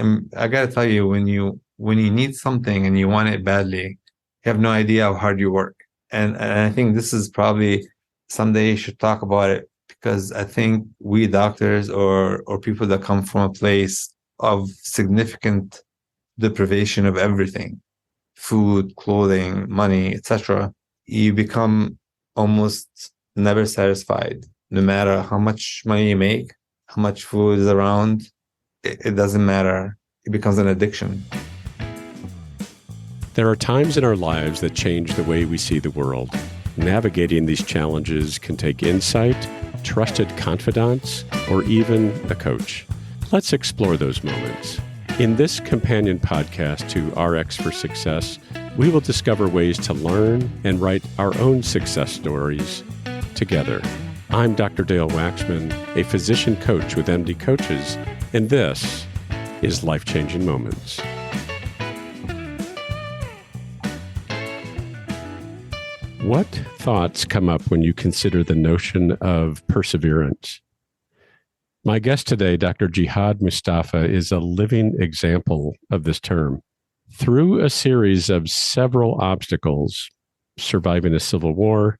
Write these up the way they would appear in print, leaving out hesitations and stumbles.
And I gotta tell you, when you need something and you want it badly, you have no idea how hard you work. And I think this is probably someday you should talk about it, because I think we doctors or people that come from a place of significant deprivation of everything, food, clothing, money, etc., you become almost never satisfied, no matter how much money you make, how much food is around. It doesn't matter. It becomes an addiction. There are times in our lives that change the way we see the world. Navigating these challenges can take insight, trusted confidants, or even a coach. Let's explore those moments. In this companion podcast to RX for Success, we will discover ways to learn and write our own success stories together. I'm Dr. Dale Waxman, a physician coach with MD Coaches, and this is Life-Changing Moments. What thoughts come up when you consider the notion of perseverance? My guest today, Dr. Jihad Mustapha, is a living example of this term. Through a series of several obstacles, surviving a civil war,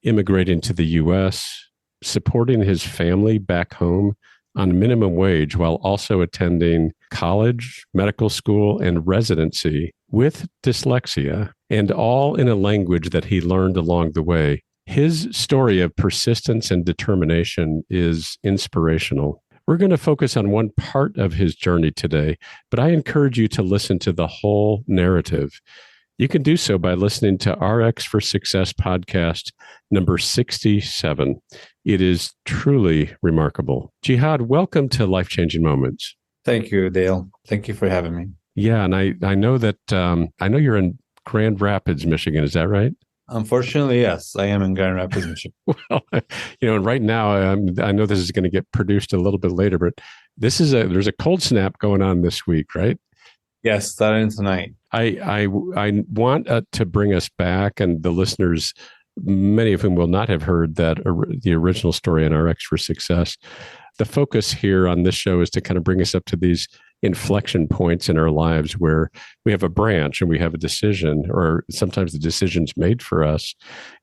immigrating to the U.S., supporting his family back home on minimum wage while also attending college, medical school, and residency with dyslexia, and all in a language that he learned along the way. His story of persistence and determination is inspirational. We're going to focus on one part of his journey today, but I encourage you to listen to the whole narrative. You can do so by listening to RX for Success podcast number 67. It is truly remarkable. Jihad, welcome to Life-Changing Moments. Thank you, Dale. Thank you for having me. Yeah, and I know that I know you're in Grand Rapids, Michigan. Is that right? Unfortunately, yes, I am in Grand Rapids, Michigan. Well, and right now, I know this is going to get produced a little bit later, but there's a cold snap going on this week, right? Yes, starting tonight. I want to bring us back, and the listeners, many of whom will not have heard the original story in RX for Success. The focus here on this show is to kind of bring us up to these inflection points in our lives where we have a branch and we have a decision, or sometimes the decision's made for us.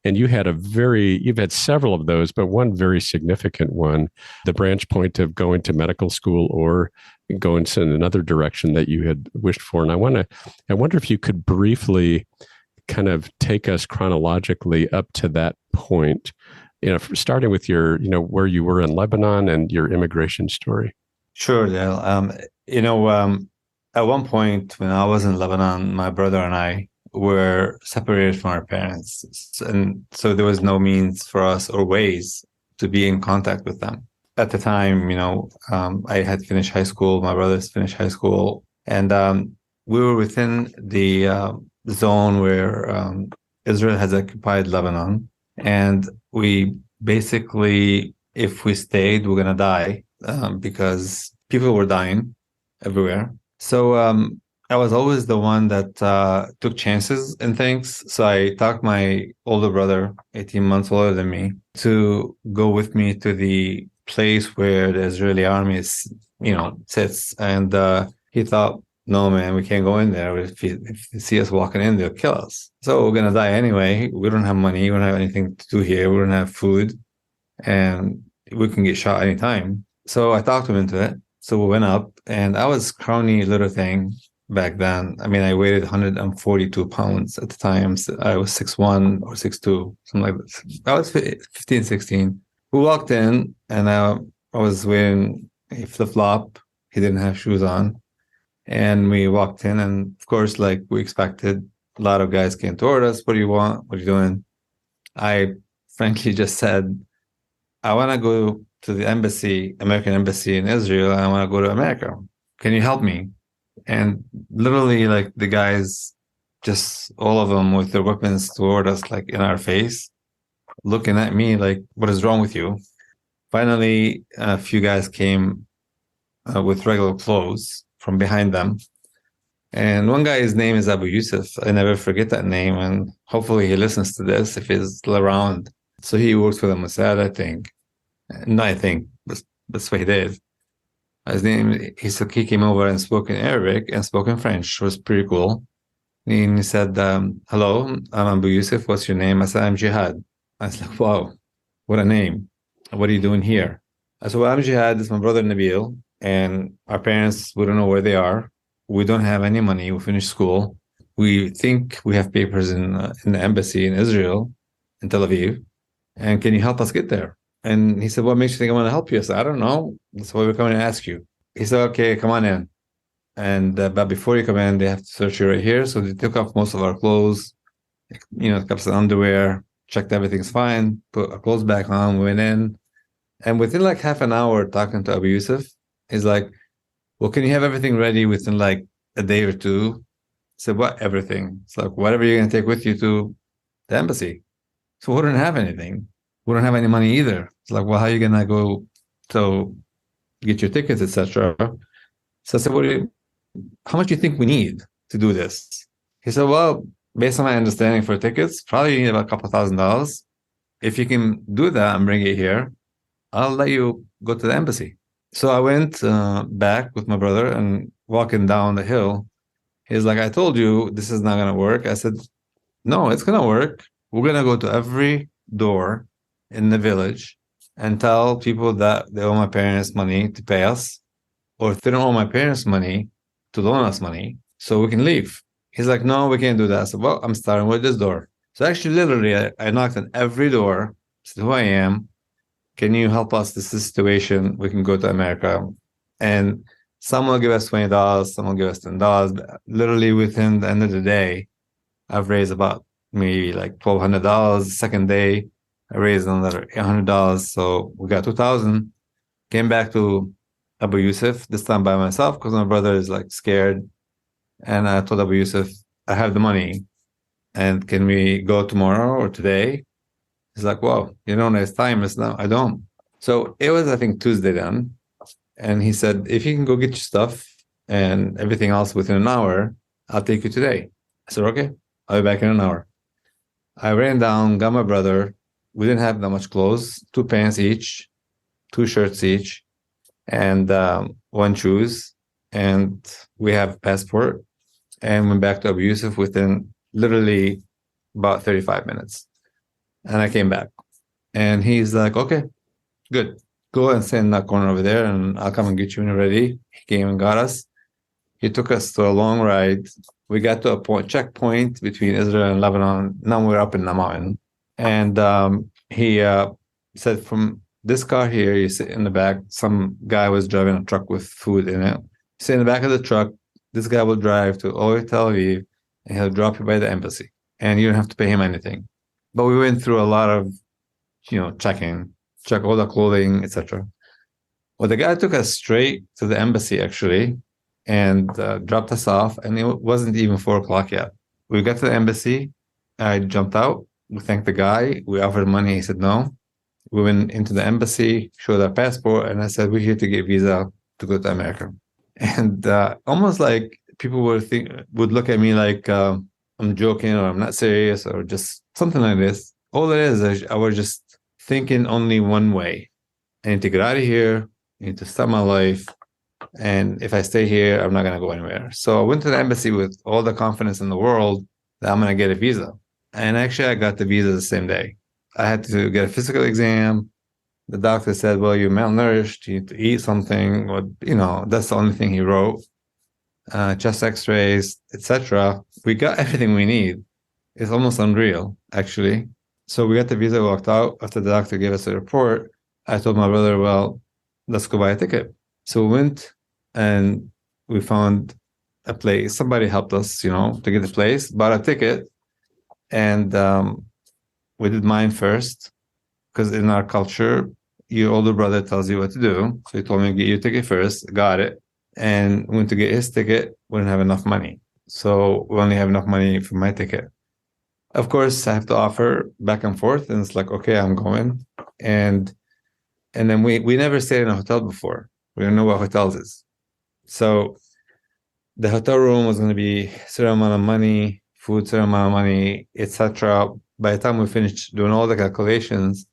And you've had several of those, but one very significant one, the branch point of going to medical school or going in another direction that you had wished for. And I wonder if you could briefly kind of take us chronologically up to that point, starting with your, where you were in Lebanon and your immigration story. Sure, Dale. At one point when I was in Lebanon, my brother and I were separated from our parents. And so there was no means for us or ways to be in contact with them. At the time, I had finished high school, my brother's finished high school, and we were within the zone where Israel has occupied Lebanon. And we basically, if we stayed, we're going to die because people were dying everywhere. So I was always the one that took chances in things. So I talked my older brother, 18 months older than me, to go with me to the place where the Israeli army sits. And he thought, no, man, we can't go in there. If you see us walking in, they'll kill us. So we're going to die anyway. We don't have money. We don't have anything to do here. We don't have food. And we can get shot anytime. So I talked him into it. So we went up, and I was scrawny little thing back then. I mean, I weighed 142 pounds at the time. So I was 6'1" or 6'2", something like that. I was 15, 16. We walked in, and I was wearing a flip-flop. He didn't have shoes on. And we walked in, and of course, like we expected, a lot of guys came toward us. What do you want? What are you doing? I frankly just said, I want to go to the embassy, American embassy in Israel, and I want to go to America. Can you help me? And literally, like, the guys, just all of them with their weapons toward us, like in our face, looking at me like, what is wrong with you? Finally, a few guys came with regular clothes from behind them. And one guy, his name is Abu Yusuf. I never forget that name. And hopefully he listens to this if he's still around. So he works for the Mossad, I think. No, I think that's what he did. His name, he came over and spoke in Arabic and spoke in French. It was pretty cool. And he said, hello, I'm Abu Yusuf. What's your name? I said, I'm Jihad. I was like, wow, what a name. What are you doing here? I said, well, I'm Jihad. This is my brother Nabil. And our parents, we don't know where they are. We don't have any money. We finished school. We think we have papers in the embassy in Israel, in Tel Aviv. And can you help us get there? And he said, what makes you think I want to help you? I said, I don't know. That's why we're coming to ask you. He said, okay, come on in. And but before you come in, they have to search you right here. So they took off most of our clothes, cups of underwear, checked everything's fine, put our clothes back on, went in. And within like half an hour talking to Abu Yusuf, he's like, well, can you have everything ready within like a day or two? I said, what, everything? It's like, whatever you're going to take with you to the embassy. So we don't have anything. We don't have any money either. It's like, well, how are you going to go to get your tickets, etc.? So I said, how much do you think we need to do this? He said, well, based on my understanding for tickets, probably you need about a couple $1,000. If you can do that and bring it here, I'll let you go to the embassy. So I went back with my brother and walking down the hill. He's like, I told you this is not going to work. I said, no, it's going to work. We're going to go to every door in the village and tell people that they owe my parents money to pay us, or if they don't owe my parents money, to loan us money so we can leave. He's like, no, we can't do that. I said, well, I'm starting with this door. So actually, literally, I knocked on every door, said who I am. Can you help us? This is the situation. We can go to America. And some will give us $20, some will give us $10. But literally within the end of the day, I've raised about maybe like $1,200. Second day, I raised another $800. So we got 2,000. Came back to Abu Yusuf, this time by myself, because my brother is like scared. And I told Abu Yusuf, I have the money. And can we go tomorrow or today? He's like, well, it's time. It's now. I don't. So it was, I think, Tuesday then. And he said, if you can go get your stuff and everything else within an hour, I'll take you today. I said, okay, I'll be back in an hour. I ran down, got my brother. We didn't have that much clothes, 2 pants each, 2 shirts each, and 1 shoes. And we have a passport, and went back to Abu Yusuf within literally about 35 minutes. And I came back. And he's like, okay, good. Go and stand in that corner over there, and I'll come and get you when you're ready. He came and got us. He took us to a long ride. We got to a checkpoint between Israel and Lebanon. Now we're up in the mountain. And he said, from this car here, you sit in the back. Some guy was driving a truck with food in it. Sit in the back of the truck. This guy will drive to all Tel Aviv, and he'll drop you by the embassy. And you don't have to pay him anything. But we went through a lot of, check all the clothing, etc. Well, the guy took us straight to the embassy, actually, and dropped us off. And it wasn't even 4 o'clock yet. We got to the embassy. I jumped out. We thanked the guy. We offered money. He said no. We went into the embassy, showed our passport, and I said, we're here to get visa to go to America. And almost like people would look at me like I'm joking, or I'm not serious, or just something like this. All it is I was just thinking only one way. I need to get out of here. I need to start my life. And if I stay here, I'm not going to go anywhere. So I went to the embassy with all the confidence in the world that I'm going to get a visa. And actually, I got the visa the same day. I had to get a physical exam. The doctor said, well, you're malnourished. You need to eat something. That's the only thing he wrote. Chest x-rays, etc. We got everything we need. It's almost unreal, actually. So we got the visa, walked out. After the doctor gave us a report, I told my brother, well, let's go buy a ticket. So we went and we found a place. Somebody helped us, to get the place, bought a ticket. And we did mine first, because in our culture, your older brother tells you what to do. So he told me, get your ticket first, got it. And went to get his ticket, we didn't have enough money. So we only have enough money for my ticket. Of course, I have to offer back and forth. And it's like, okay, I'm going. And then we never stayed in a hotel before. We don't know what hotels is. So the hotel room was going to be a certain amount of money, food, certain amount of money, etc. By the time we finished doing all the calculations,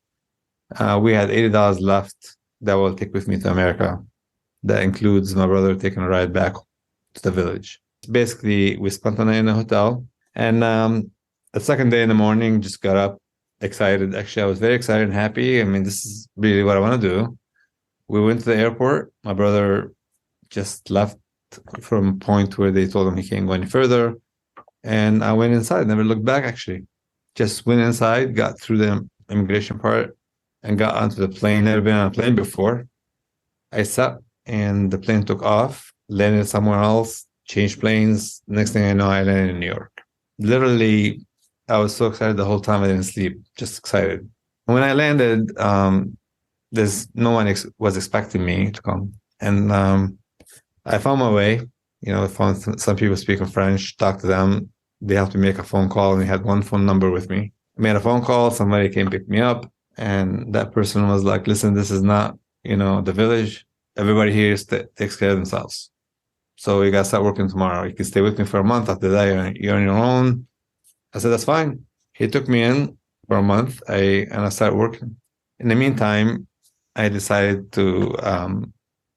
we had $80 left that I will take with me to America. That includes my brother taking a ride back to the village. Basically, we spent the night in a hotel, and the second day in the morning, just got up excited. Actually, I was very excited and happy. I mean, this is really what I want to do. We went to the airport. My brother just left from a point where they told him he can't go any further. And I went inside, never looked back, actually. Just went inside, got through the immigration part, and got onto the plane. Never been on a plane before. I sat, and the plane took off, landed somewhere else, changed planes. Next thing I know, I landed in New York. Literally, I was so excited the whole time I didn't sleep, just excited. And when I landed, there's no one was expecting me to come. And I found my way. I found some people speaking French, talked to them. They helped me make a phone call, and they had one phone number with me. I made a phone call. Somebody came pick me up, and that person was like, "Listen, this is not, the village. Everybody here takes care of themselves. So you got to start working tomorrow. You can stay with me for a month. After that, you're on your own." I said, "That's fine." He took me in for a month. I started working. In the meantime, I decided to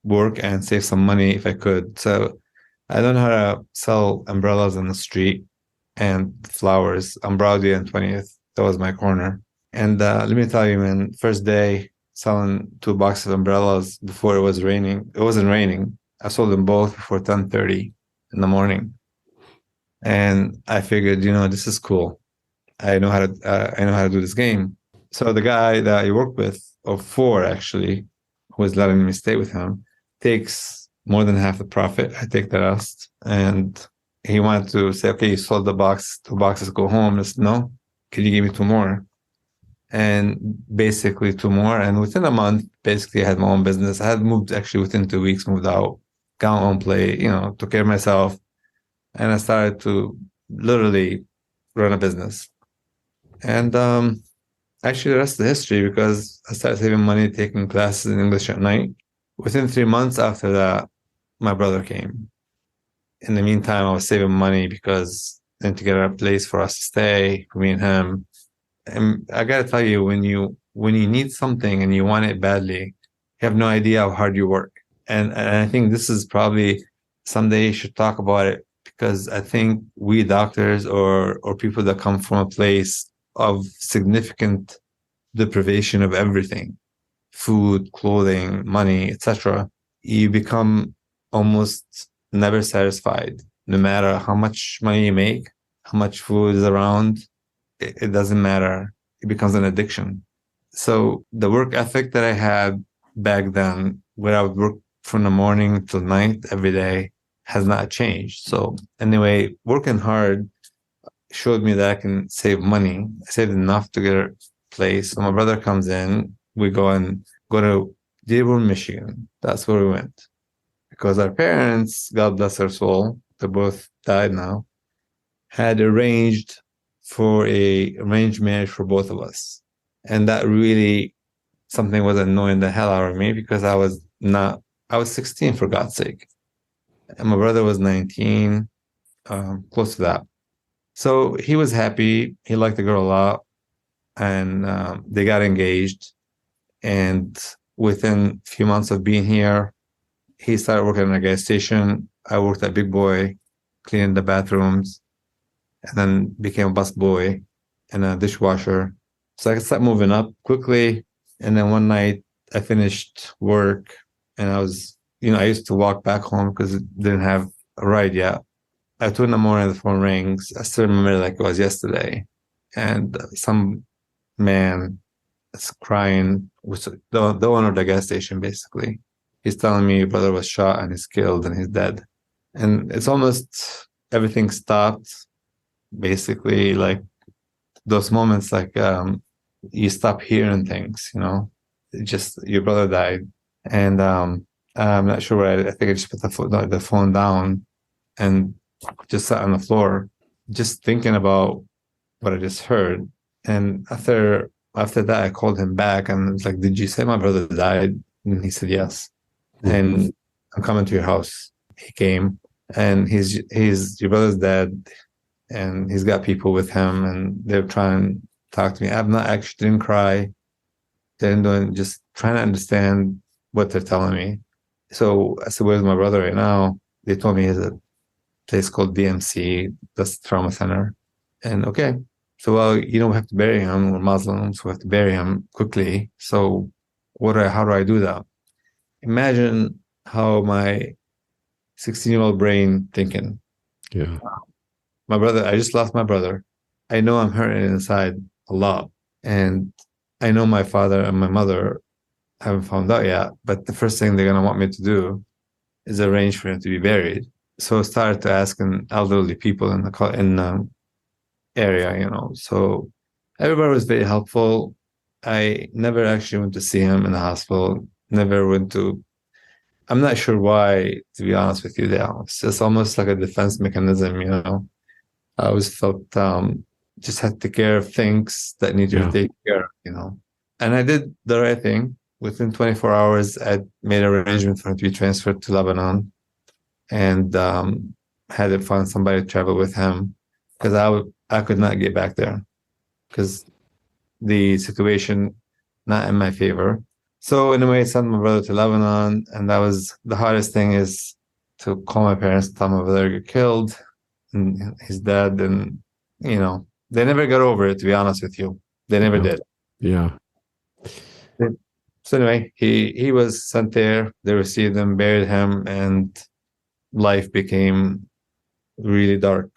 work and save some money if I could. So I learned how to sell umbrellas on the street and flowers on Broadway and 20th. That was my corner. And let me tell you, man, first day selling 2 boxes of umbrellas before it was raining. It wasn't raining. I sold them both before 10:30 in the morning. And I figured, this is cool. I know how to do this game. So the guy that I worked with, or 4 actually, who was letting me stay with him, takes more than half the profit. I take the rest. And he wanted to say, "Okay, you sold 2 boxes, go home." I said, "No, can you give me 2 more?" And basically 2 more. And within a month, basically I had my own business. I had moved actually within 2 weeks, moved out, got my own place, took care of myself. And I started to literally run a business. And actually the rest of the history, because I started saving money, taking classes in English at night. Within 3 months after that, my brother came. In the meantime, I was saving money because I had to get a place for us to stay, for me and him. And I gotta tell you, when you need something and you want it badly, you have no idea how hard you work. And I think this is probably someday you should talk about it, because I think we doctors or people that come from a place of significant deprivation of everything, food, clothing, money, etc., you become almost never satisfied, no matter how much money you make, how much food is around. It doesn't matter. It becomes an addiction. So the work ethic that I had back then, where I would work from the morning till night every day, has not changed. So anyway, working hard showed me that I can save money. I saved enough to get a place. So my brother comes in. We go to Dearborn, Michigan. That's where we went. Because our parents, God bless their soul, they both died now, had arranged for a arranged marriage for both of us. And that really, something was annoying the hell out of me, because I was 16 for God's sake. And my brother was 19, close to that. So he was happy. He liked the girl a lot. And they got engaged. And within a few months of being here, he started working at a gas station. I worked at Big Boy, cleaning the bathrooms, and then became a busboy and a dishwasher. So I could start moving up quickly. And then one night I finished work, and I was, I used to walk back home because it didn't have a ride yet. At 2 a.m, the phone rings. I still remember it like it was yesterday. And some man is crying, with the owner of the gas station, basically. He's telling me your brother was shot and he's killed and he's dead. And it's almost everything stopped. Basically, like those moments, like you stop hearing things, just your brother died. And I'm not sure where I think I just put the phone down and just sat on the floor, just thinking about what I just heard. And after that, I called him back and was like, "Did you say my brother died?" And he said, "Yes." Mm-hmm. And "I'm coming to your house." He came, and your brother's dead, and he's got people with him, and they're trying to talk to me. I'm not actually didn't cry, just trying to understand what they're telling me. So I said, where's my brother right now? They told me he's at a place called DMC, that's the trauma center. And okay. So, well, we have to bury him. We're Muslims. We have to bury him quickly. So how do I do that? Imagine how my 16-year-old brain thinking. Yeah. My brother, I just lost my brother. I know I'm hurting inside a lot. And I know my father and my mother haven't found out yet, but the first thing they're going to want me to do is arrange for him to be buried. So I started to asking elderly people in the area, So everybody was very helpful. I never actually went to see him in the hospital. Never went to. I'm not sure why, to be honest with you. It's just almost like a defense mechanism, I always felt just had to take care of things that needed to take care of, And I did the right thing. Within 24 hours, I made arrangements for him to be transferred to Lebanon, and had to find somebody to travel with him because I could not get back there because the situation not in my favor. So in a way, I sent my brother to Lebanon, and that was the hardest thing, is to call my parents, tell my brother get killed, and he's dead, and they never got over it. To be honest with you, they never did. Yeah. So anyway, he was sent there. They received him, buried him, and life became really dark.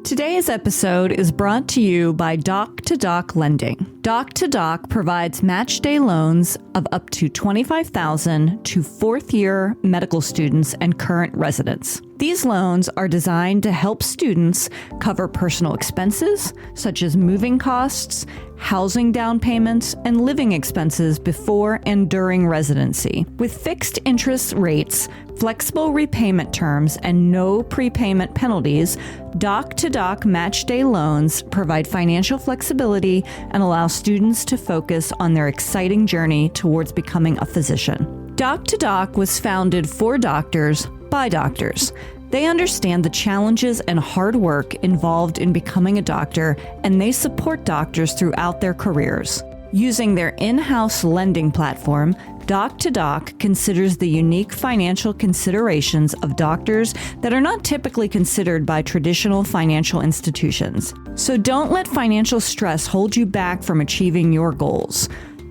Today's episode is brought to you by Doc-to-Doc Lending. Doc-to-Doc provides match day loans of up to $25,000 to fourth-year medical students and current residents. These loans are designed to help students cover personal expenses, such as moving costs, housing down payments, and living expenses before and during residency. With fixed interest rates, flexible repayment terms, and no prepayment penalties, Doc-to-Doc Match Day loans provide financial flexibility and allow students to focus on their exciting journey towards becoming a physician. Doc-to-Doc was founded for doctors by doctors. They understand the challenges and hard work involved in becoming a doctor, and they support doctors throughout their careers. Using their in-house lending platform, Doc-to-Doc considers the unique financial considerations of doctors that are not typically considered by traditional financial institutions. So don't let financial stress hold you back from achieving your goals.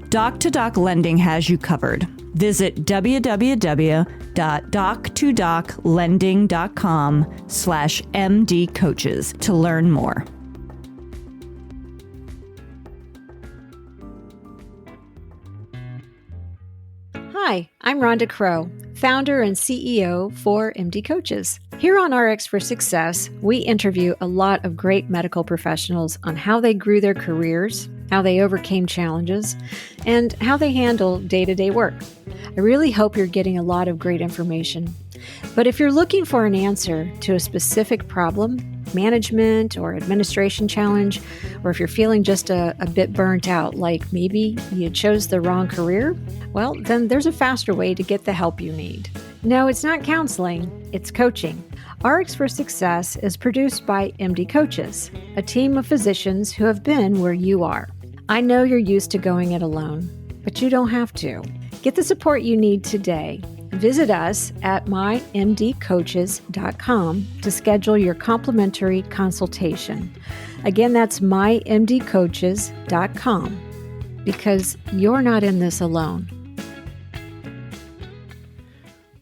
Doc-to-Doc Lending has you covered. Visit www.doc2doclending.com/mdcoaches to learn more. Hi, I'm Rhonda Crow, founder and CEO for MD Coaches. Here on RX for Success, we interview a lot of great medical professionals on how they grew their careers, how they overcame challenges, and how they handle day-to-day work. I really hope you're getting a lot of great information. But if you're looking for an answer to a specific problem, management or administration challenge, or if you're feeling just a bit burnt out, like maybe you chose the wrong career, well, then there's a faster way to get the help you need. No, it's not counseling, it's coaching. RX for Success is produced by MD Coaches, a team of physicians who have been where you are. I know you're used to going it alone, but you don't have to. Get the support you need today. Visit us at mymdcoaches.com to schedule your complimentary consultation. Again, that's mymdcoaches.com, because you're not in this alone.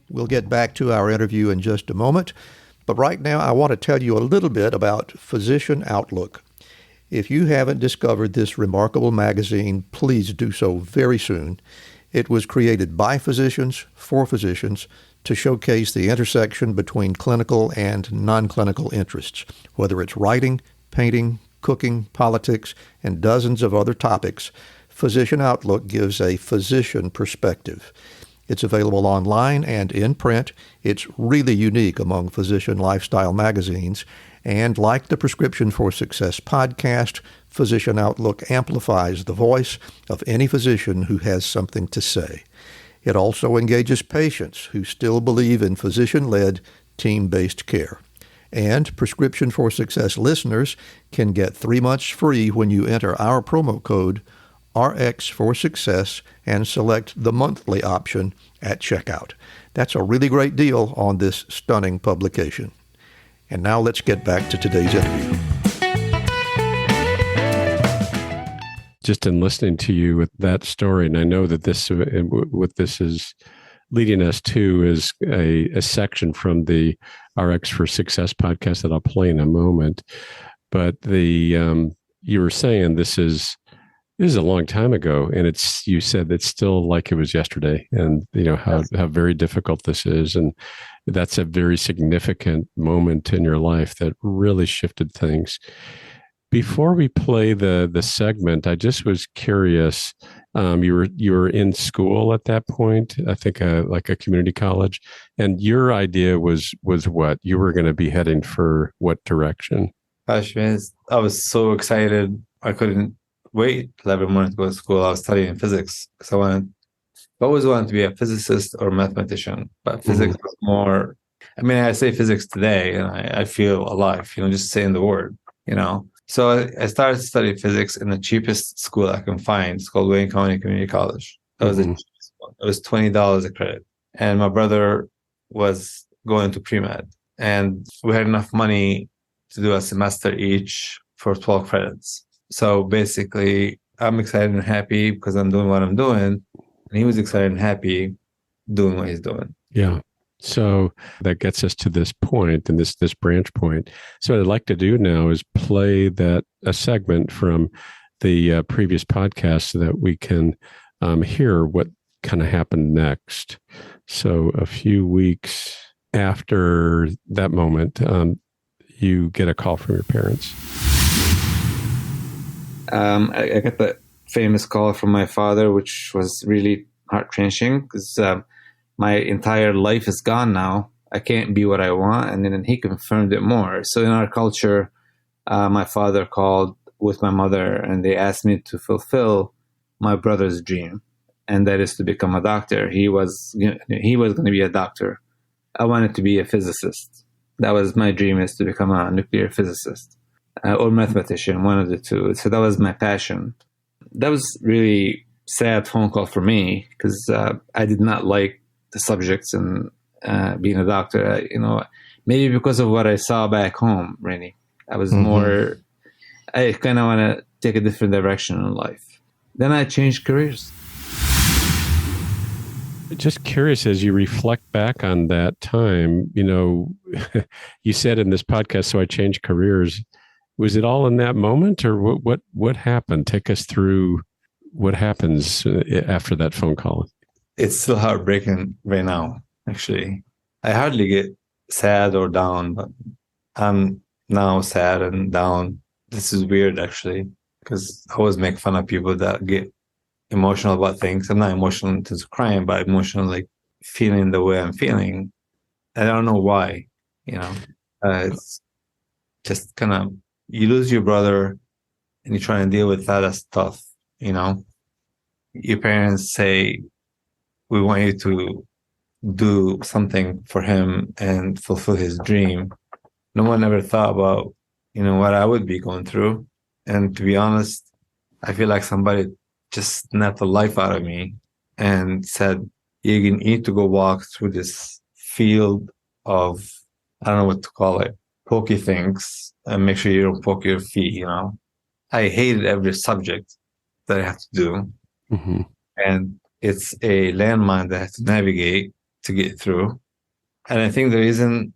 We'll get back to our interview in just a moment, but right now I want to tell you a little bit about Physician Outlook. If you haven't discovered this remarkable magazine, please do so very soon. It was created by physicians, for physicians, to showcase the intersection between clinical and non-clinical interests. Whether it's writing, painting, cooking, politics, and dozens of other topics, Physician Outlook gives a physician perspective. It's available online and in print. It's really unique among physician lifestyle magazines. And like the Prescription for Success podcast, Physician Outlook amplifies the voice of any physician who has something to say. It also engages patients who still believe in physician-led, team-based care. And Prescription for Success listeners can get 3 months free when you enter our promo code RX for Success and select the monthly option at checkout. That's a really great deal on this stunning publication. And now let's get back to today's interview. Just in listening to you with that story, and I know that what this is leading us to is a section from the RX for Success podcast that I'll play in a moment. But you were saying this is a long time ago, and you said it's still like it was yesterday, and how very difficult this is, and that's a very significant moment in your life that really shifted things. Before we play the segment, I just was curious. You were in school at that point, I think, like a community college, and your idea was what? You were going to be heading for what direction? Gosh, man, I was so excited. I couldn't wait till every morning to go to school. I was studying physics because I always wanted to be a physicist or a mathematician, but physics was more. I mean, I say physics today, and I feel alive. Just saying the word. So I started to study physics in the cheapest school I can find. It's called Wayne County Community College. That was the cheapest one. It was $20 a credit. And my brother was going to pre-med. And we had enough money to do a semester each for 12 credits. So basically, I'm excited and happy because I'm doing what I'm doing. And he was excited and happy doing what he's doing. Yeah. So that gets us to this point and this branch point. So what I'd like to do now is play a segment from the previous podcast so that we can hear what kind of happened next. So a few weeks after that moment, you get a call from your parents. I got the famous call from my father, which was really heart-wrenching because my entire life is gone now. I can't be what I want. And then he confirmed it more. So in our culture, my father called with my mother and they asked me to fulfill my brother's dream. And that is to become a doctor. He was going to be a doctor. I wanted to be a physicist. That was my dream, is to become a nuclear physicist or mathematician, one of the two. So that was my passion. That was really sad phone call for me because I did not like the subjects and being a doctor, maybe because of what I saw back home, really. I was I kind of want to take a different direction in life. Then I changed careers. Just curious, as you reflect back on that time, you said in this podcast, so I changed careers. Was it all in that moment or what happened? Take us through what happens after that phone call. It's still heartbreaking right now, actually. I hardly get sad or down, but I'm now sad and down. This is weird, actually, because I always make fun of people that get emotional about things. I'm not emotional in terms of crying, but emotional, like feeling the way I'm feeling. I don't know why, it's just kind of, you lose your brother and you try and deal with that as tough, Your parents say, we want you to do something for him and fulfill his dream. No one ever thought about, what I would be going through. And to be honest, I feel like somebody just snapped the life out of me and said, you need to go walk through this field of, I don't know what to call it, pokey things, and make sure you don't poke your feet, I hated every subject that I have to do. Mm-hmm. And it's a landmine that I have to navigate to get through. And I think the reason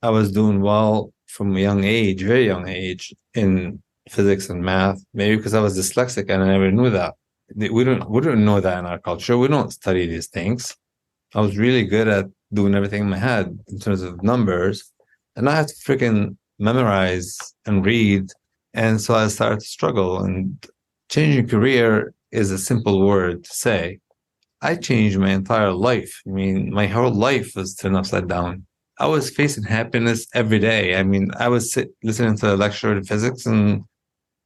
I was doing well from a young age, very young age, in physics and math, maybe because I was dyslexic and I never knew that. We don't know that in our culture. We don't study these things. I was really good at doing everything in my head in terms of numbers. And I had to freaking memorize and read. And so I started to struggle. And changing career is a simple word to say. I changed my entire life. I mean, my whole life was turned upside down. I was facing happiness every day. I mean, I was listening to a lecture in physics, and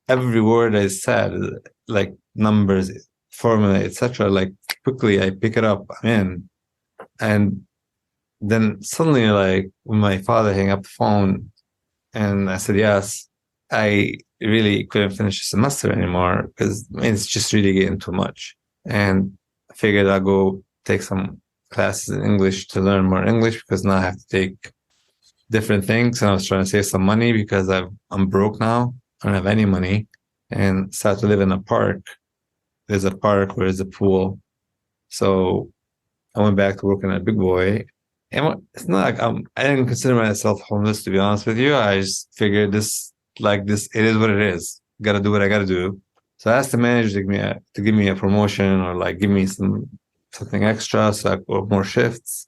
every word I said, like numbers, formula, etc., like quickly I pick it up, I'm in. And then suddenly, like when my father hung up the phone and I said yes, I really couldn't finish the semester anymore because it's just really getting too much. And I figured I'll go take some classes in English to learn more English because now I have to take different things. And I was trying to save some money because I'm broke now. I don't have any money, and start to live in a park. There's a park where there's a pool. So I went back to working at Big Boy. And it's not like I didn't consider myself homeless, to be honest with you. I just figured this, it is what it is. Got to do what I got to do. So I asked the manager to give me a promotion or like give me something extra so I could work more shifts.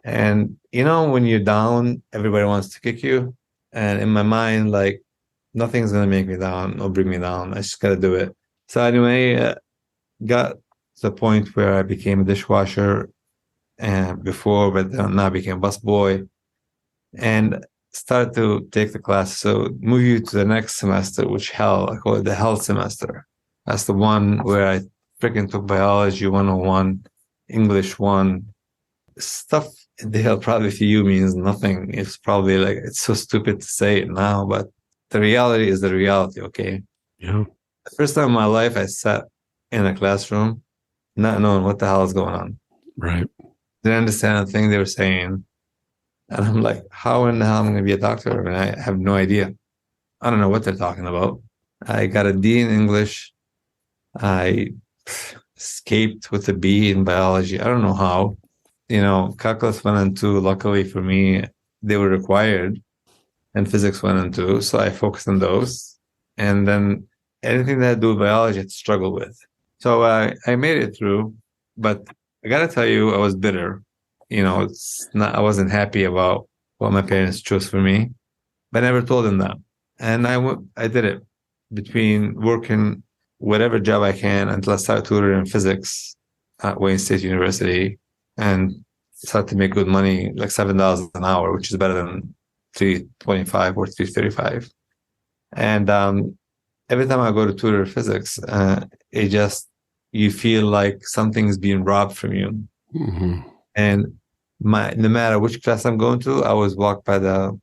And when you're down, everybody wants to kick you. And in my mind, like nothing's gonna make me down or bring me down. I just got to do it. So anyway, got to the point where I became a dishwasher and before, but then now I became a busboy and started to take the class. So move you to the next semester, which I call it the health semester. That's the one where I freaking took biology 101, English 1, stuff in the health probably to you means nothing. It's probably like, it's so stupid to say it now, but the reality is the reality, okay? Yeah. The first time in my life I sat in a classroom not knowing what the hell is going on. Right. Didn't understand the thing they were saying. And I'm like, how in the hell am I going to be a doctor? And I have no idea. I don't know what they're talking about. I got a D in English. I escaped with a B in biology. I don't know how. Calculus 1 and 2, luckily for me, they were required. And physics 1 and 2. So I focused on those. And then anything that I do with biology, I had to struggle with. So I made it through. But I got to tell you, I was bitter. I wasn't happy about what my parents chose for me, but I never told them that. And I did it between working whatever job I can until I started tutoring in physics at Wayne State University and started to make good money, like $7 an hour, which is better than $3.25 or $3.35. And every time I go to tutor physics, you feel like something's being robbed from you. Mm-hmm. And no matter which class I'm going to, I always walk by the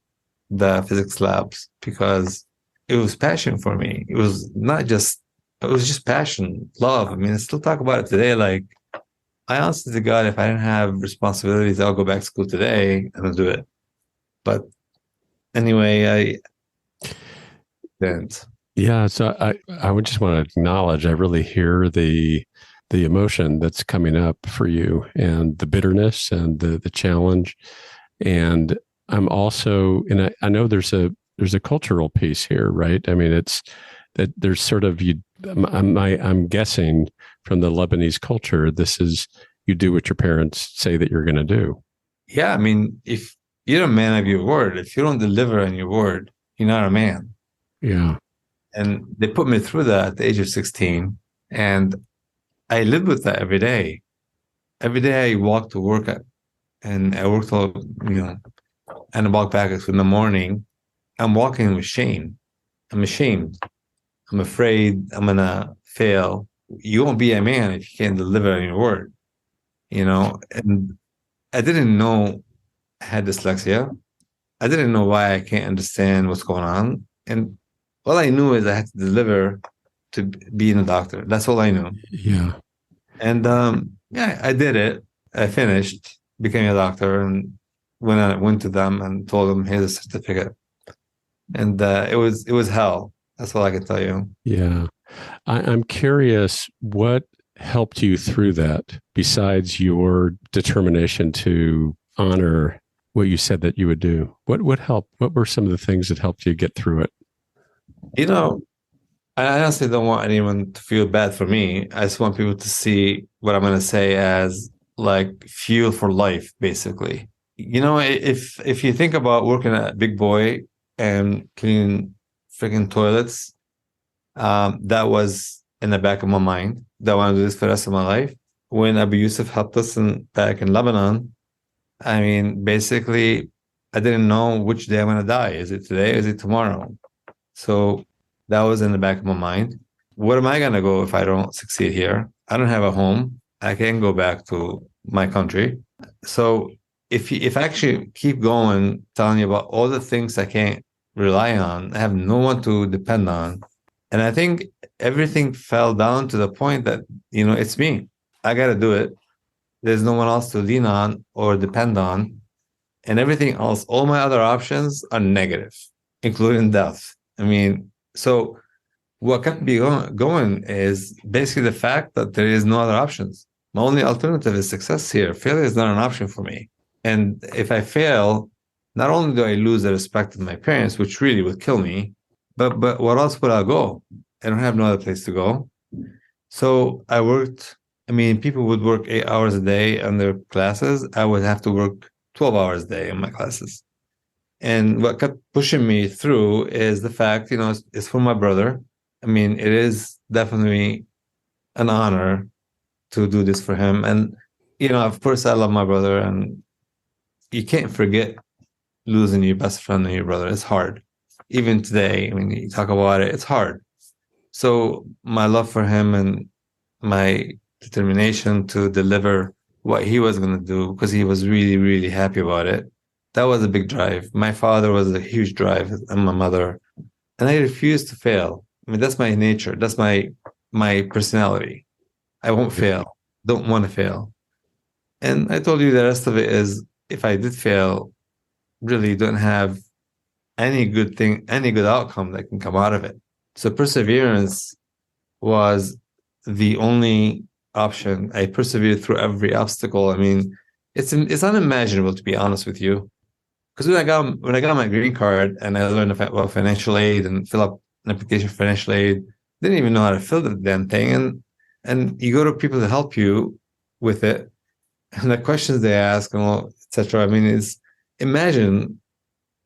physics labs because it was passion for me. It was just passion, love. I mean, I still talk about it today. Like, I honestly to God, if I didn't have responsibilities, I'll go back to school today and I'll do it. But anyway, I didn't. Yeah. So I would just want to acknowledge, I really hear the emotion that's coming up for you and the bitterness and the challenge. And I'm also, and I know there's a cultural piece here, right? I mean, it's that there's sort of, I'm guessing from the Lebanese culture, this is, you do what your parents say that you're going to do. Yeah. I mean, if you're a man of your word, if you don't deliver on your word, you're not a man. Yeah. And they put me through that at the age of 16. And I lived with that every day. Every day I walked to work and I worked all, and I walk back in the morning. I'm walking with shame. I'm ashamed. I'm afraid I'm going to fail. You won't be a man if you can't deliver on your word, and I didn't know I had dyslexia. I didn't know why I can't understand what's going on. And all I knew is I had to deliver to being a doctor. That's all I knew. Yeah. And I did it. I finished, became a doctor, and when I went to them and told them, here's a certificate. And it was hell. That's all I can tell you. Yeah. I'm curious, what helped you through that besides your determination to honor what you said that you would do? What helped? What were some of the things that helped you get through it? I honestly don't want anyone to feel bad for me. I just want people to see what I'm going to say as like fuel for life, basically. If you think about working at Big Boy and cleaning freaking toilets, that was in the back of my mind that I want to do this for the rest of my life. When Abu Yusuf helped us back in Lebanon, I mean, basically, I didn't know which day I'm going to die. Is it today? Is it tomorrow? So that was in the back of my mind. Where am I going to go if I don't succeed here? I don't have a home. I can't go back to my country. So if I actually keep going, telling you about all the things I can't rely on. I have no one to depend on. And I think everything fell down to the point that, it's me. I got to do it. There's no one else to lean on or depend on. And everything else, all my other options are negative, including death. So what kept me going is basically the fact that there is no other options. My only alternative is success here. Failure is not an option for me. And if I fail, not only do I lose the respect of my parents, which really would kill me, but what else would I go? I don't have no other place to go. So I worked. People would work 8 hours a day on their classes. I would have to work 12 hours a day in my classes. And what kept pushing me through is the fact, it's for my brother. It is definitely an honor to do this for him. And, of course, I love my brother, and you can't forget losing your best friend and your brother. It's hard. Even today, you talk about it, it's hard. So my love for him and my determination to deliver what he was going to do, because he was really, really happy about it, that was a big drive. My father was a huge drive, and my mother. And I refused to fail. That's my nature. That's my personality. I won't fail. Don't want to fail. And I told you the rest of it is, if I did fail, really don't have any good thing, any good outcome that can come out of it. So perseverance was the only option. I persevered through every obstacle. It's unimaginable, to be honest with you. Because when I got my green card and I learned about financial aid and fill up an application for financial aid, didn't even know how to fill the damn thing. And you go to people to help you with it, and the questions they ask, and etc. Is imagine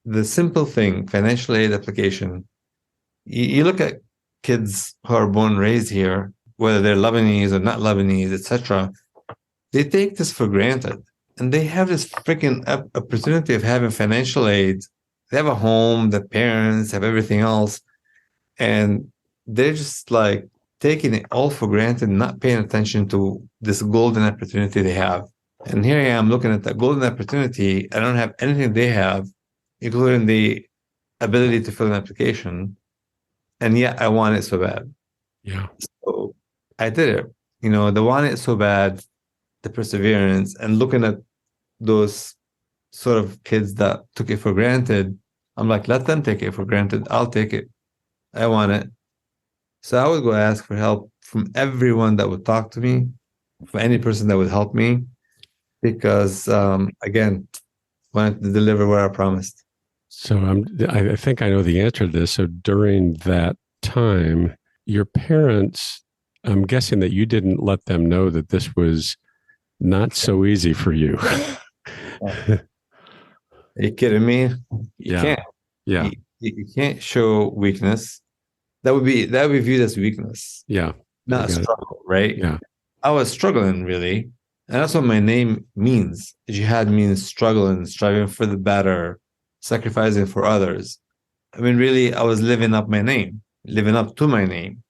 the simple thing, financial aid application. You look at kids who are born and raised here, whether they're Lebanese or not Lebanese, etc. They take this for granted. And they have this freaking opportunity of having financial aid. They have a home, the parents have everything else. And they're just like taking it all for granted, not paying attention to this golden opportunity they have. And here I am looking at that golden opportunity. I don't have anything they have, including the ability to fill an application. And yet I want it so bad. Yeah. So I did it. The want it so bad, the perseverance, and looking at those sort of kids that took it for granted, I'm like, let them take it for granted. I'll take it. I want it. So I would go ask for help from everyone that would talk to me, from any person that would help me, because again, wanted to deliver what I promised. So I think I know the answer to this. So during that time, your parents, I'm guessing that you didn't let them know that this was not so easy for you. Are you kidding me? You can't. Yeah. You can't show weakness. That would be viewed as weakness. Yeah. Not a struggle, right? Yeah. I was struggling, really. And that's what my name means. Jihad means struggling, striving for the better, sacrificing for others. Really, I was living up my name, living up to my name.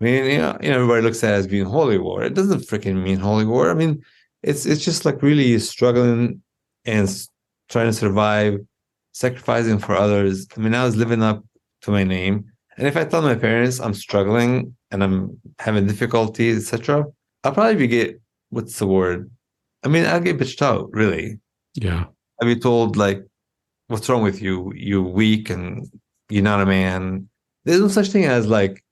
Everybody looks at it as being holy war. It doesn't freaking mean holy war. It's just like really struggling and trying to survive, sacrificing for others. I was living up to my name. And if I tell my parents I'm struggling and I'm having difficulties, etc., I'll probably get, what's the word? I'll get bitched out, really. Yeah. I'll be told, like, what's wrong with you? You're weak and you're not a man. There's no such thing as, like,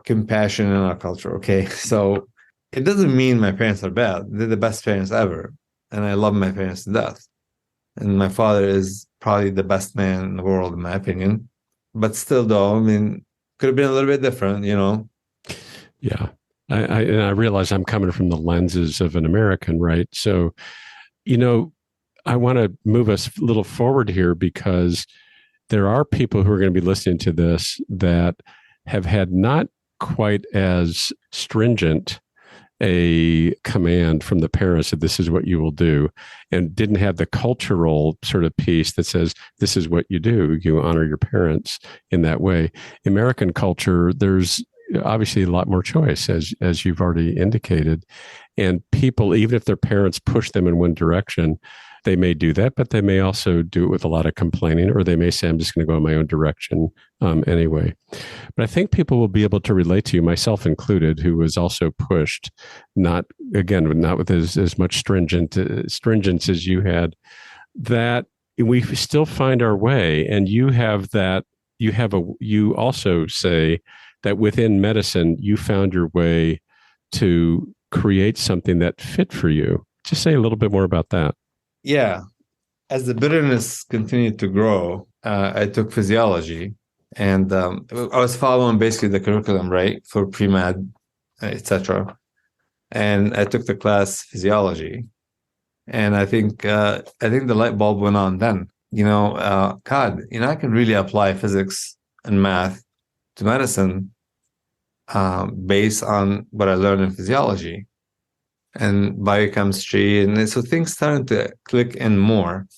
compassion in our culture, okay? So it doesn't mean my parents are bad. They're the best parents ever. And I love my parents to death. And my father is probably the best man in the world, in my opinion. But still, though, could have been a little bit different, Yeah. I realize I'm coming from the lenses of an American, right? So, I want to move us a little forward here, because there are people who are going to be listening to this that have had not quite as stringent a command from the parents that this is what you will do, and didn't have the cultural sort of piece that says this is what you do. You honor your parents in that way. American culture, there's obviously a lot more choice, as you've already indicated. And people, even if their parents push them in one direction, they may do that, but they may also do it with a lot of complaining, or they may say, I'm just going to go in my own direction anyway. But I think people will be able to relate to you, myself included, who was also pushed, not with as much stringence as you had, that we still find our way. And you also say that within medicine, you found your way to create something that fit for you. Just say a little bit more about that. Yeah. As the bitterness continued to grow, I took physiology, and I was following basically the curriculum, right, for pre-med, etc. And I took the class physiology, and I think the light bulb went on then. God, I can really apply physics and math to medicine based on what I learned in physiology and biochemistry. And so things started to click in more.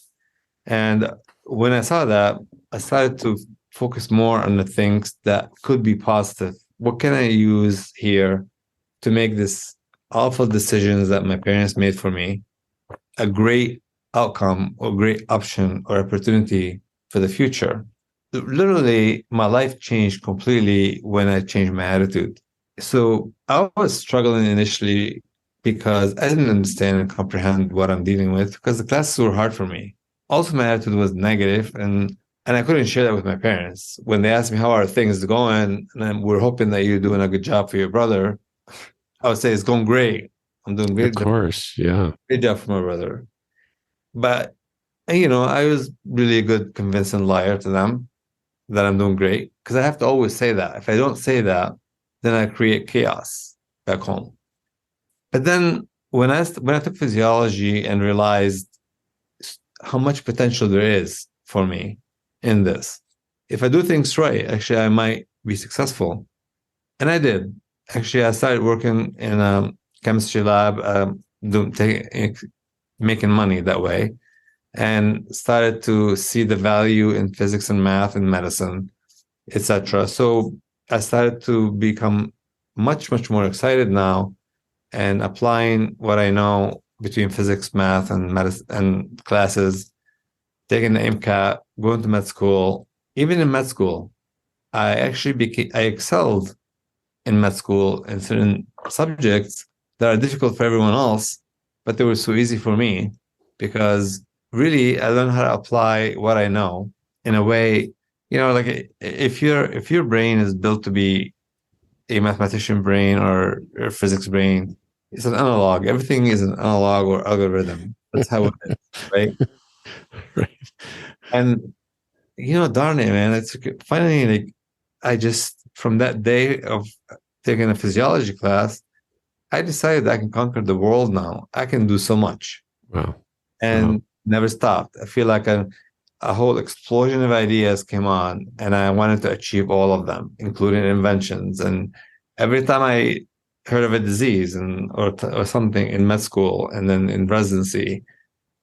And when I saw that, I started to focus more on the things that could be positive. What can I use here to make this awful decisions that my parents made for me a great outcome or great option or opportunity for the future? Literally, my life changed completely when I changed my attitude. So I was struggling initially because I didn't understand and comprehend what I'm dealing with, because the classes were hard for me. Also, my attitude was negative, and I couldn't share that with my parents. When they asked me, how are things going? And we're hoping that you're doing a good job for your brother, I would say, it's going great. I'm doing great. Of course, yeah. Great job for my brother. But, I was really a good convincing liar to them that I'm doing great, because I have to always say that. If I don't say that, then I create chaos back home. But then when I took physiology and realized how much potential there is for me in this, if I do things right, actually, I might be successful. And I did. Actually, I started working in a chemistry lab, making money that way, and started to see the value in physics and math and medicine, etc. So I started to become much, much more excited now, and applying what I know between physics, math, and medicine and classes, taking the MCAT, going to med school. Even in med school, I excelled in med school in certain subjects that are difficult for everyone else, but they were so easy for me, because really I learned how to apply what I know in a way, like if your brain is built to be a mathematician brain or a physics brain, it's an analog. Everything is an analog or algorithm. That's how it is, right? Right. And darn it, man, it's finally, like, I just, from that day of taking a physiology class, I decided I can conquer the world now. I can do so much. Wow. And never stopped. I feel like a whole explosion of ideas came on, and I wanted to achieve all of them, including inventions. And every time I heard of a disease or something in med school, and then in residency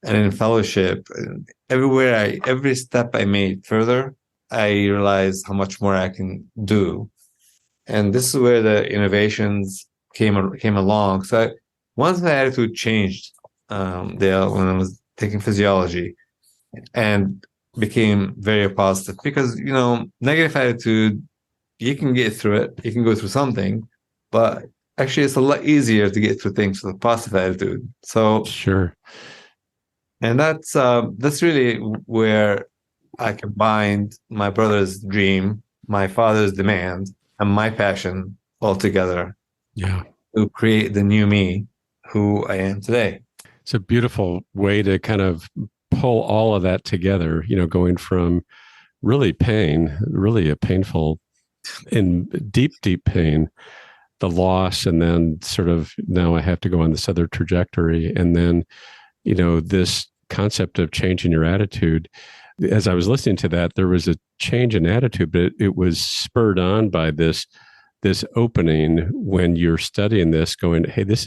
and in fellowship, and every step I made further, I realized how much more I can do. And this is where the innovations came along. So once my attitude changed, Dale, when I was taking physiology, and became very positive, because negative attitude, you can get through it, you can go through something, but actually it's a lot easier to get through things with a positive attitude. So sure. And that's really where I combined my brother's dream, my father's demand, and my passion all together. Yeah. To create the new me, who I am today. It's a beautiful way to kind of pull all of that together, going from really a painful and deep, deep pain, the loss, and then sort of now I have to go on this other trajectory. And then, this concept of changing your attitude. As I was listening to that, there was a change in attitude, but it was spurred on by this opening when you're studying this, going, hey, this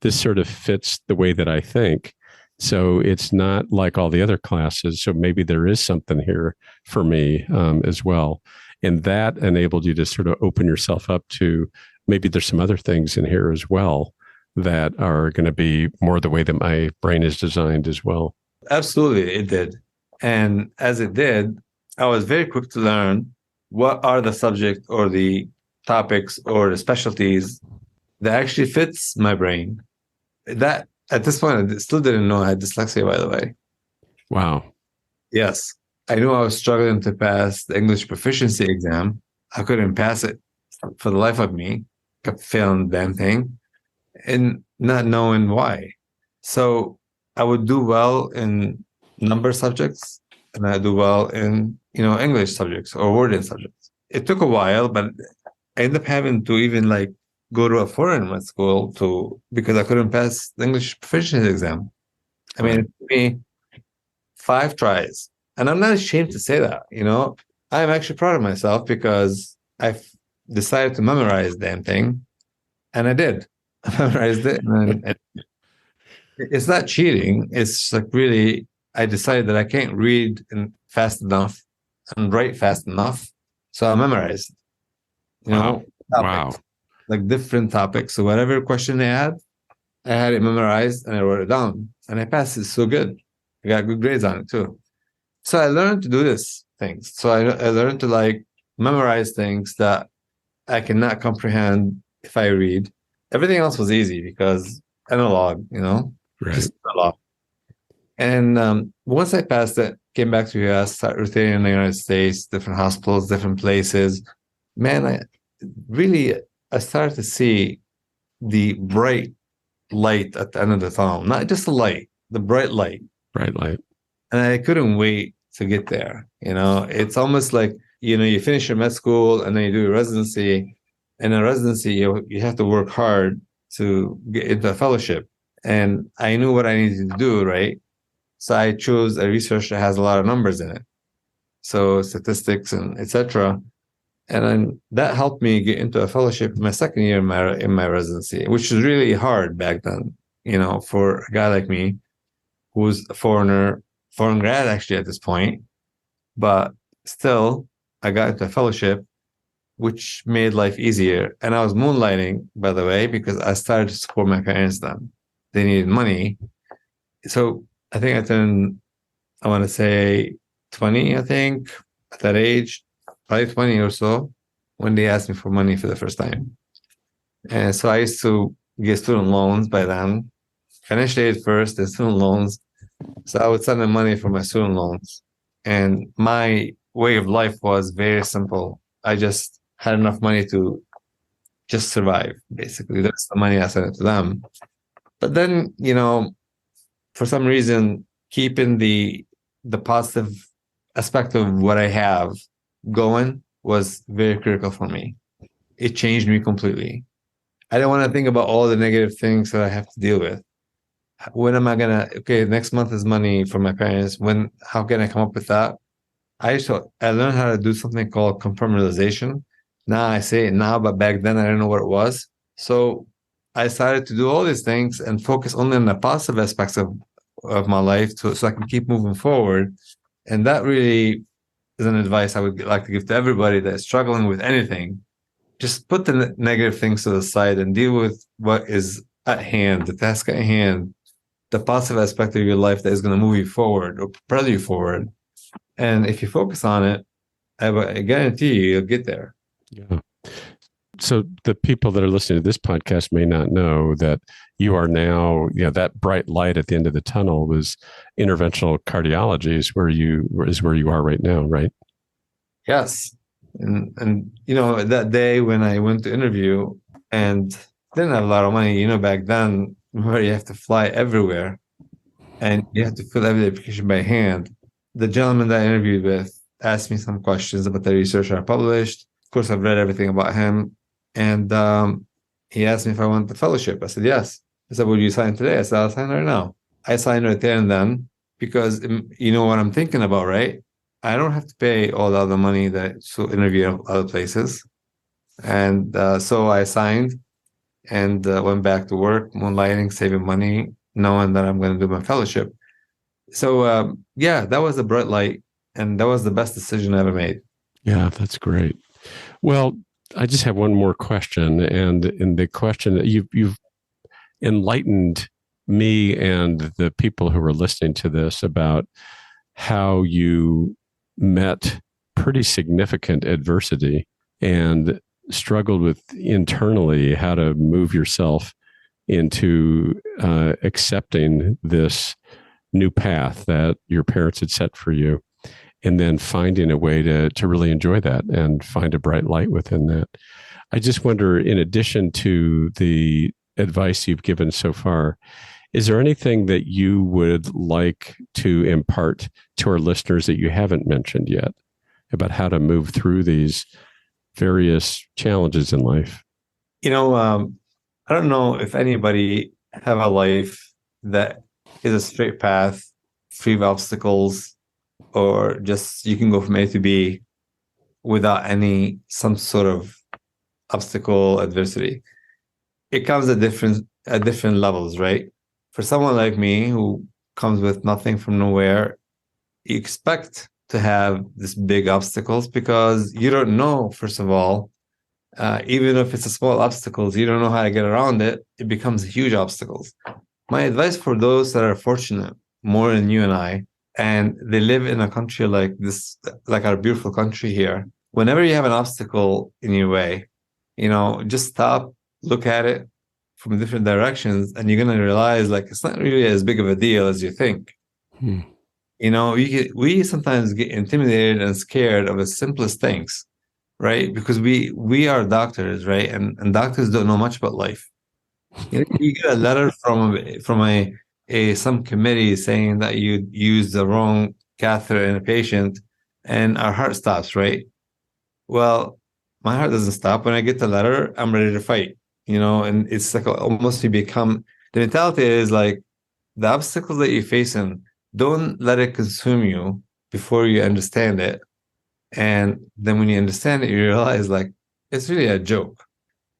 sort of fits the way that I think. So it's not like all the other classes. So maybe there is something here for me as well. And that enabled you to sort of open yourself up to maybe there's some other things in here as well that are going to be more the way that my brain is designed as well. Absolutely, it did. And as it did, I was very quick to learn what are the subject or the topics or the specialties that actually fits my brain. That at this point, I still didn't know I had dyslexia, by the way. Wow. Yes. I knew I was struggling to pass the English proficiency exam. I couldn't pass it for the life of me. Kept failing the damn thing and not knowing why. So I would do well in number subjects and I do well in, English subjects or wording subjects. It took a while, but I ended up having to even go to a foreign med school because I couldn't pass the English proficiency exam. I mean, it took me 5 tries. And I'm not ashamed to say that, I'm actually proud of myself because I've decided to memorize the damn thing. And I did. I memorized it. And it's not cheating. It's really, I decided that I can't read fast enough and write fast enough. So I memorized, Wow. topics, different topics. So whatever question they had, I had it memorized and I wrote it down. And I passed it so good. I got good grades on it too. So I learned to do these things. So I learned to memorize things that I cannot comprehend if I read. Everything else was easy because analog, Right. just analog. And once I passed it, came back to the US, started rotating in the United States, different hospitals, different places. Man, I started to see the bright light at the end of the tunnel. Not just the light, the bright light. Bright light. And I couldn't wait to get there. It's almost like, you finish your med school and then you do your residency. And in residency, you have to work hard to get into a fellowship. And I knew what I needed to do, right? So I chose a research that has a lot of numbers in it. So statistics and etc. And then that helped me get into a fellowship in my second year in my residency, which was really hard back then, for a guy like me, who's a foreign grad actually at this point. But still, I got into a fellowship, which made life easier. And I was moonlighting, by the way, because I started to support my parents then. They needed money. So I think I want to say 20, I think, at that age, probably 20 or so, when they asked me for money for the first time. And so I used to get student loans by then, financial aid first, then student loans. So I would send them money for my student loans. And my way of life was very simple. I just had enough money to just survive, basically. That's the money I sent it to them. But then, for some reason, keeping the positive aspect of what I have going was very critical for me. It changed me completely. I don't want to think about all the negative things that I have to deal with. When am I next month is money for my parents. How can I come up with that? I learned how to do something called compartmentalization. Now I say it now, but back then I didn't know what it was. So I started to do all these things and focus only on the positive aspects of my life so I can keep moving forward. And that really is an advice I would like to give to everybody that's struggling with anything. Just put the negative things to the side and deal with what is at hand, the task at hand, the positive aspect of your life that is going to move you forward or propel you forward. And if you focus on it, I guarantee you'll get there. Yeah. So the people that are listening to this podcast may not know that you are now, that bright light at the end of the tunnel was interventional cardiology is where you are right now, right? Yes. And that day when I went to interview and didn't have a lot of money, back then where you have to fly everywhere and you have to fill every application by hand. The gentleman that I interviewed with asked me some questions about the research I published. Of course, I've read everything about him. And he asked me if I want the fellowship. I said, yes. He said, will you sign today? I said, I'll sign right now. I signed right there and then because you know what I'm thinking about, right? I don't have to pay all the other money that interview at other places. And so I signed and went back to work, moonlighting, saving money, knowing that I'm going to do my fellowship. So, that was a bright light. And that was the best decision I ever made. Yeah, that's great. Well, I just have one more question, and in the question that you've enlightened me and the people who are listening to this about how you met pretty significant adversity and struggled with internally how to move yourself into accepting this new path that your parents had set for you, and then finding a way to really enjoy that and find a bright light within that. I just wonder, in addition to the advice you've given so far, is there anything that you would like to impart to our listeners that you haven't mentioned yet about how to move through these various challenges in life? I don't know if anybody have a life that is a straight path, free of obstacles, or just you can go from A to B without some sort of obstacle, adversity. It comes at different levels, right? For someone like me who comes with nothing from nowhere, you expect to have this big obstacles because you don't know, first of all, even if it's a small obstacles, you don't know how to get around it. It becomes huge obstacles. My advice for those that are fortunate, more than you and I, and they live in a country like this, like our beautiful country here, whenever you have an obstacle in your way, just stop, look at it from different directions, and you're going to realize like it's not really as big of a deal as you think. We sometimes get intimidated and scared of the simplest things, right? Because we are doctors, right? And doctors don't know much about life. You get a letter from some committee saying that you used the wrong catheter in a patient, and our heart stops, right? Well, my heart doesn't stop. When I get the letter, I'm ready to fight, and it's like almost the mentality is like the obstacles that you're facing, don't let it consume you before you understand it. And then when you understand it, you realize like it's really a joke.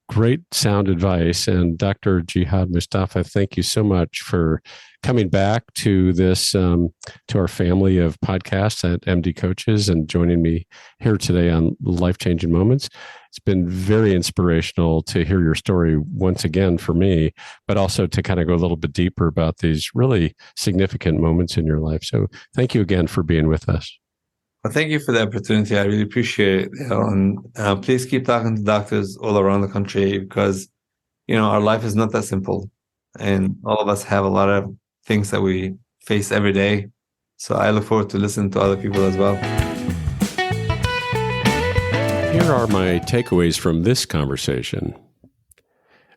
Great sound advice. And Dr. Jihad Mustapha, thank you so much for coming back to this, to our family of podcasts at MD Coaches and joining me here today on Life-Changing Moments. It's been very inspirational to hear your story once again for me, but also to kind of go a little bit deeper about these really significant moments in your life. So thank you again for being with us. Well, thank you for the opportunity. I really appreciate it. And please keep talking to doctors all around the country because, our life is not that simple. And all of us have a lot of things that we face every day. So I look forward to listening to other people as well. Here are my takeaways from this conversation.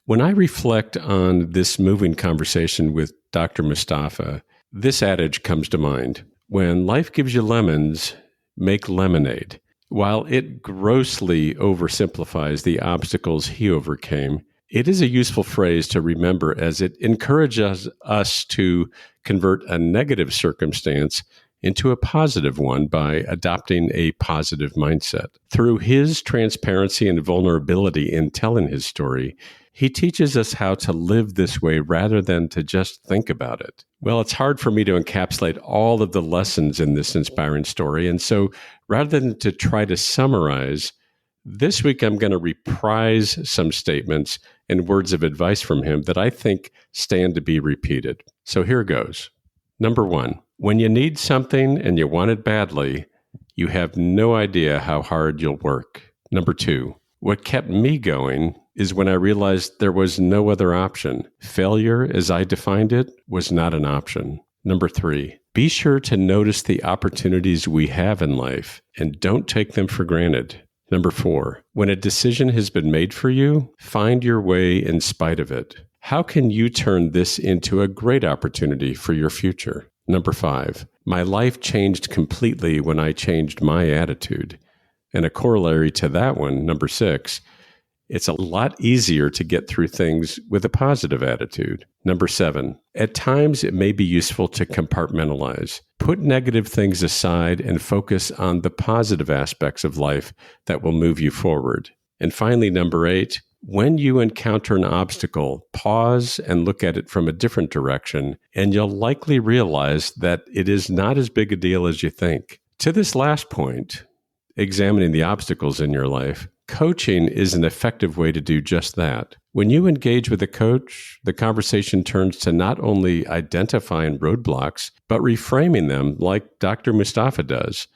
When I reflect on this moving conversation with Dr. Mustapha, this adage comes to mind. When life gives you lemons, make lemonade. While it grossly oversimplifies the obstacles he overcame, it is a useful phrase to remember as it encourages us to convert a negative circumstance into a positive one by adopting a positive mindset. Through his transparency and vulnerability in telling his story, he teaches us how to live this way rather than to just think about it. Well, it's hard for me to encapsulate all of the lessons in this inspiring story. And so rather than to try to summarize, this week I'm going to reprise some statements and words of advice from him that I think stand to be repeated. So here goes. Number 1, when you need something and you want it badly, you have no idea how hard you'll work. Number 2, what kept me going is when I realized there was no other option. Failure, as I defined it, was not an option. Number 3, be sure to notice the opportunities we have in life and don't take them for granted. Number 4, when a decision has been made for you, find your way in spite of it. How can you turn this into a great opportunity for your future? Number 5, my life changed completely when I changed my attitude. And a corollary to that one, number 6, it's a lot easier to get through things with a positive attitude. Number 7, at times it may be useful to compartmentalize. Put negative things aside and focus on the positive aspects of life that will move you forward. And finally, number 8, when you encounter an obstacle, pause and look at it from a different direction, and you'll likely realize that it is not as big a deal as you think. To this last point, examining the obstacles in your life, coaching is an effective way to do just that. When you engage with a coach, the conversation turns to not only identifying roadblocks, but reframing them like Dr. Mustapha does,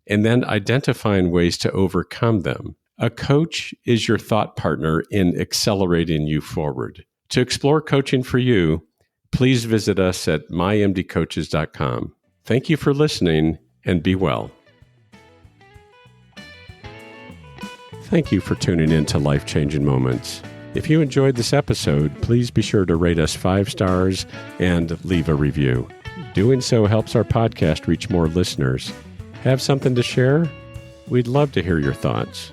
and then identifying ways to overcome them. A coach is your thought partner in accelerating you forward. To explore coaching for you, please visit us at mymdcoaches.com. Thank you for listening, and be well. Thank you for tuning in to Life-Changing Moments. If you enjoyed this episode, please be sure to rate us 5 stars and leave a review. Doing so helps our podcast reach more listeners. Have something to share? We'd love to hear your thoughts.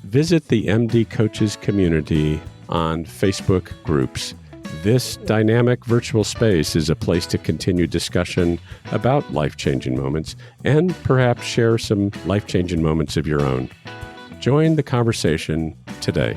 Visit the MD Coaches community on Facebook groups. This dynamic virtual space is a place to continue discussion about life-changing moments and perhaps share some life-changing moments of your own. Join the conversation today.